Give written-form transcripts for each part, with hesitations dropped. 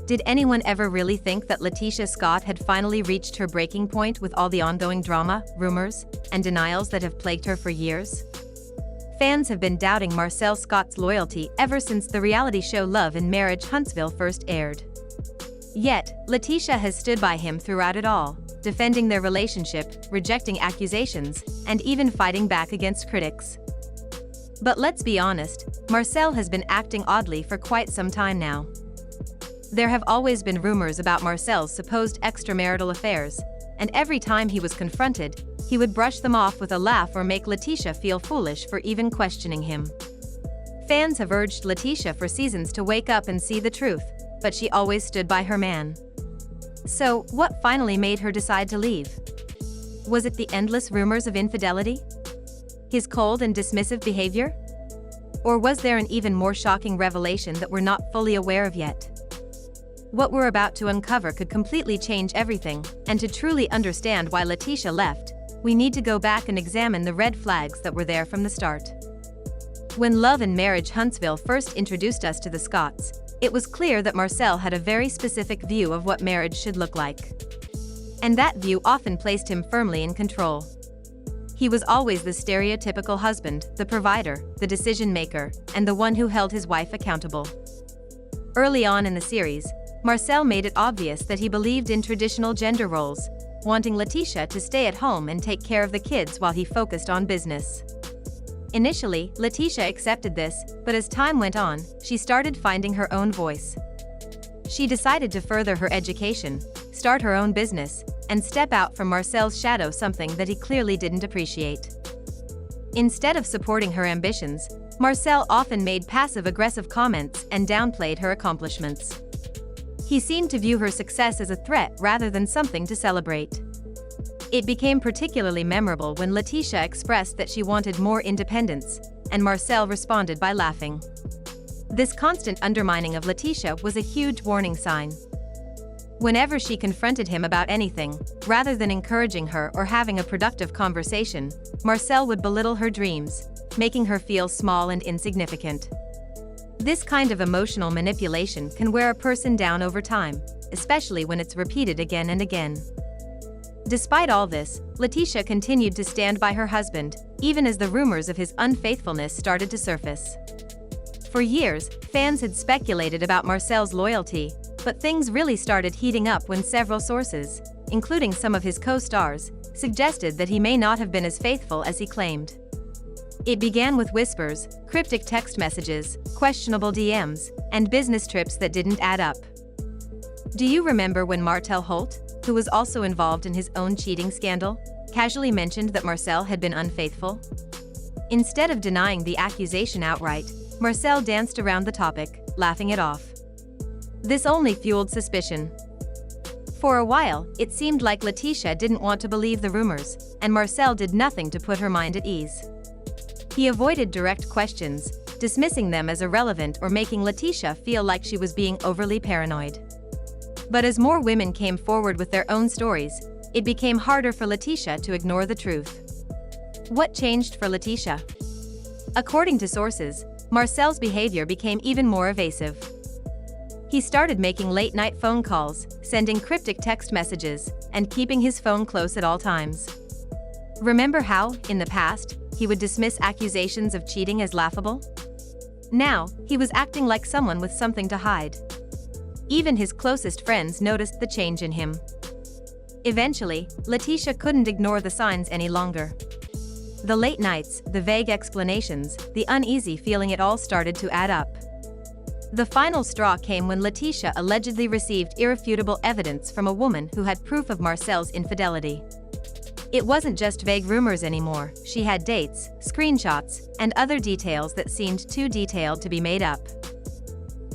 Did anyone ever really think that LaTisha Scott had finally reached her breaking point with all the ongoing drama, rumors, and denials that have plagued her for years? Fans have been doubting Marsau Scott's loyalty ever since the reality show Love and Marriage Huntsville first aired. Yet, LaTisha has stood by him throughout it all, defending their relationship, rejecting accusations, and even fighting back against critics. But let's be honest, Marsau has been acting oddly for quite some time now. There have always been rumors about Marsau's supposed extramarital affairs, and every time he was confronted, he would brush them off with a laugh or make LaTisha feel foolish for even questioning him. Fans have urged LaTisha for seasons to wake up and see the truth, but she always stood by her man. So, what finally made her decide to leave? Was it the endless rumors of infidelity? His cold and dismissive behavior? Or was there an even more shocking revelation that we're not fully aware of yet? What we're about to uncover could completely change everything, and to truly understand why LaTisha left, we need to go back and examine the red flags that were there from the start. When Love and Marriage Huntsville first introduced us to the Scotts, it was clear that Marsau had a very specific view of what marriage should look like. And that view often placed him firmly in control. He was always the stereotypical husband, the provider, the decision maker, and the one who held his wife accountable. Early on in the series, Marsau made it obvious that he believed in traditional gender roles, wanting LaTisha to stay at home and take care of the kids while he focused on business. Initially, LaTisha accepted this, but as time went on, she started finding her own voice. She decided to further her education, start her own business, and step out from Marsau's shadow, something that he clearly didn't appreciate. Instead of supporting her ambitions, Marsau often made passive-aggressive comments and downplayed her accomplishments. He seemed to view her success as a threat rather than something to celebrate. It became particularly memorable when LaTisha expressed that she wanted more independence, and Marsau responded by laughing. This constant undermining of LaTisha was a huge warning sign. Whenever she confronted him about anything, rather than encouraging her or having a productive conversation, Marsau would belittle her dreams, making her feel small and insignificant. This kind of emotional manipulation can wear a person down over time, especially when it's repeated again and again. Despite all this, LaTisha continued to stand by her husband, even as the rumors of his unfaithfulness started to surface. For years, fans had speculated about Marsau's loyalty, but things really started heating up when several sources, including some of his co-stars, suggested that he may not have been as faithful as he claimed. It began with whispers, cryptic text messages, questionable DMs, and business trips that didn't add up. Do you remember when Martel Holt, who was also involved in his own cheating scandal, casually mentioned that Marsau had been unfaithful? Instead of denying the accusation outright, Marsau danced around the topic, laughing it off. This only fueled suspicion. For a while, it seemed like LaTisha didn't want to believe the rumors, and Marsau did nothing to put her mind at ease. He avoided direct questions, dismissing them as irrelevant or making LaTisha feel like she was being overly paranoid. But as more women came forward with their own stories, it became harder for LaTisha to ignore the truth. What changed for LaTisha? According to sources, Marsau's behavior became even more evasive. He started making late-night phone calls, sending cryptic text messages, and keeping his phone close at all times. Remember how, in the past, he would dismiss accusations of cheating as laughable? Now, he was acting like someone with something to hide. Even his closest friends noticed the change in him. Eventually, LaTisha couldn't ignore the signs any longer. The late nights, the vague explanations, the uneasy feeling, it all started to add up. The final straw came when LaTisha allegedly received irrefutable evidence from a woman who had proof of Marsau's infidelity. It wasn't just vague rumors anymore, she had dates, screenshots, and other details that seemed too detailed to be made up.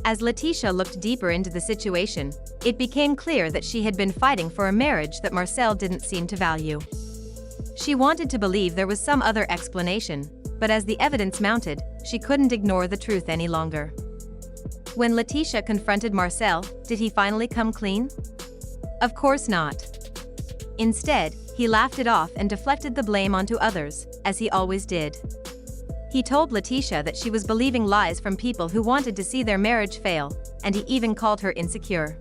As LaTisha looked deeper into the situation, it became clear that she had been fighting for a marriage that Marsau didn't seem to value. She wanted to believe there was some other explanation, but as the evidence mounted, she couldn't ignore the truth any longer. When LaTisha confronted Marsau, did he finally come clean? Of course not. Instead, he laughed it off and deflected the blame onto others, as he always did. He told LaTisha that she was believing lies from people who wanted to see their marriage fail, and he even called her insecure.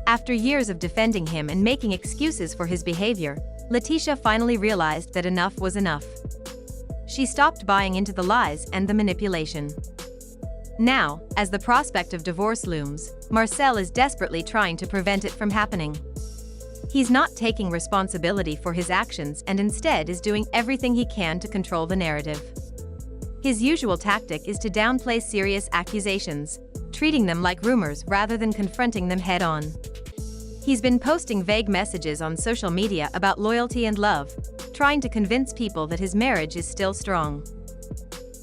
After years of defending him and making excuses for his behavior, LaTisha finally realized that enough was enough. She stopped buying into the lies and the manipulation. Now, as the prospect of divorce looms, Marsau is desperately trying to prevent it from happening. He's not taking responsibility for his actions and instead is doing everything he can to control the narrative. His usual tactic is to downplay serious accusations, treating them like rumors rather than confronting them head-on. He's been posting vague messages on social media about loyalty and love, trying to convince people that his marriage is still strong.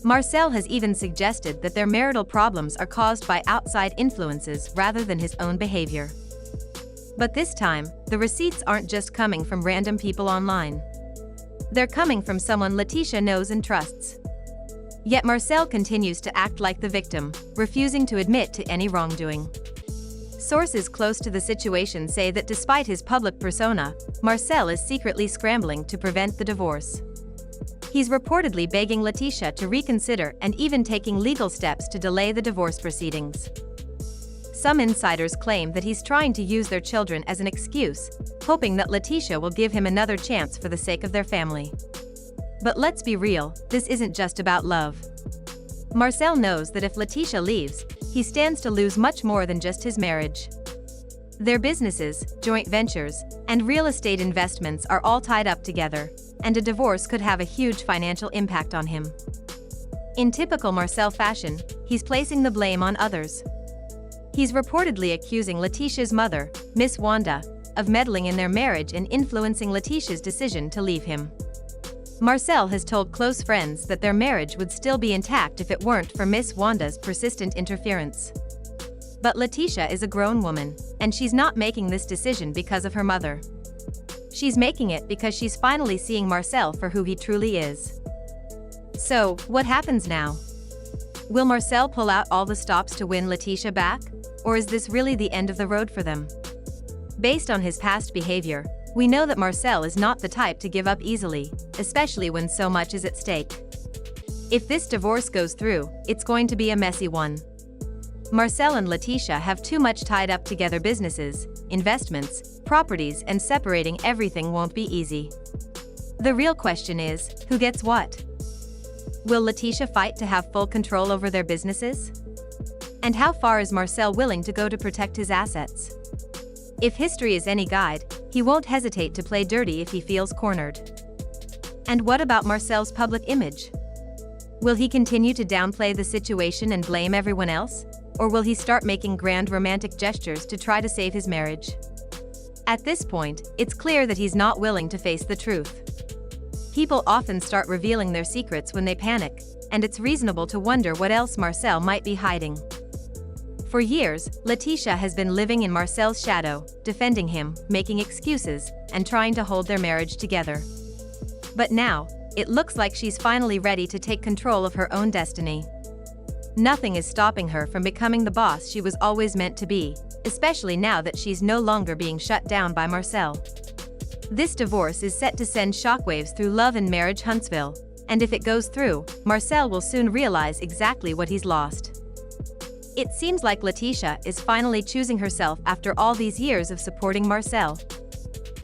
Marsau has even suggested that their marital problems are caused by outside influences rather than his own behavior. But this time, the receipts aren't just coming from random people online. They're coming from someone LaTisha knows and trusts. Yet Marsau continues to act like the victim, refusing to admit to any wrongdoing. Sources close to the situation say that despite his public persona, Marsau is secretly scrambling to prevent the divorce. He's reportedly begging LaTisha to reconsider and even taking legal steps to delay the divorce proceedings. Some insiders claim that he's trying to use their children as an excuse, hoping that LaTisha will give him another chance for the sake of their family. But let's be real, this isn't just about love. Marsau knows that if LaTisha leaves, he stands to lose much more than just his marriage. Their businesses, joint ventures, and real estate investments are all tied up together, and a divorce could have a huge financial impact on him. In typical Marsau fashion, he's placing the blame on others. He's reportedly accusing LaTisha's mother, Miss Wanda, of meddling in their marriage and influencing LaTisha's decision to leave him. Marsau has told close friends that their marriage would still be intact if it weren't for Miss Wanda's persistent interference. But LaTisha is a grown woman, and she's not making this decision because of her mother. She's making it because she's finally seeing Marsau for who he truly is. So, what happens now? Will Marsau pull out all the stops to win LaTisha back, or is this really the end of the road for them? Based on his past behavior, we know that Marsau is not the type to give up easily, especially when so much is at stake. If this divorce goes through, it's going to be a messy one. Marsau and LaTisha have too much tied up together: businesses, investments, properties, and separating everything won't be easy. The real question is, who gets what? Will LaTisha fight to have full control over their businesses? And how far is Marsau willing to go to protect his assets? If history is any guide, he won't hesitate to play dirty if he feels cornered. And what about Marsau's public image? Will he continue to downplay the situation and blame everyone else? Or will he start making grand romantic gestures to try to save his marriage? At this point, it's clear that he's not willing to face the truth. People often start revealing their secrets when they panic, and it's reasonable to wonder what else Marsau might be hiding. For years, LaTisha has been living in Marsau's shadow, defending him, making excuses, and trying to hold their marriage together. But now, it looks like she's finally ready to take control of her own destiny. Nothing is stopping her from becoming the boss she was always meant to be, especially now that she's no longer being shut down by Marsau. This divorce is set to send shockwaves through love and marriage Huntsville, and if it goes through, Marsau will soon realize exactly what he's lost. It seems like LaTisha is finally choosing herself after all these years of supporting Marsau.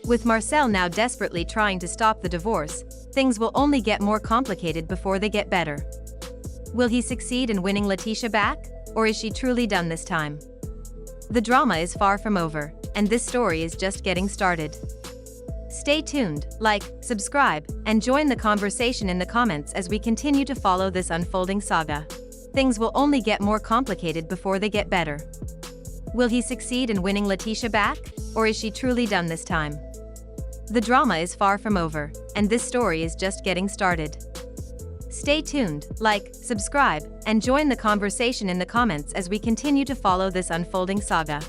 With Marsau now desperately trying to stop the divorce, things will only get more complicated before they get better. Will he succeed in winning LaTisha back, or is she truly done this time? The drama is far from over, and this story is just getting started. Stay tuned, like, subscribe, and join the conversation in the comments as we continue to follow this unfolding saga. Things will only get more complicated before they get better. Will he succeed in winning LaTisha back, or is she truly done this time? The drama is far from over, and this story is just getting started. Stay tuned, like, subscribe, and join the conversation in the comments as we continue to follow this unfolding saga.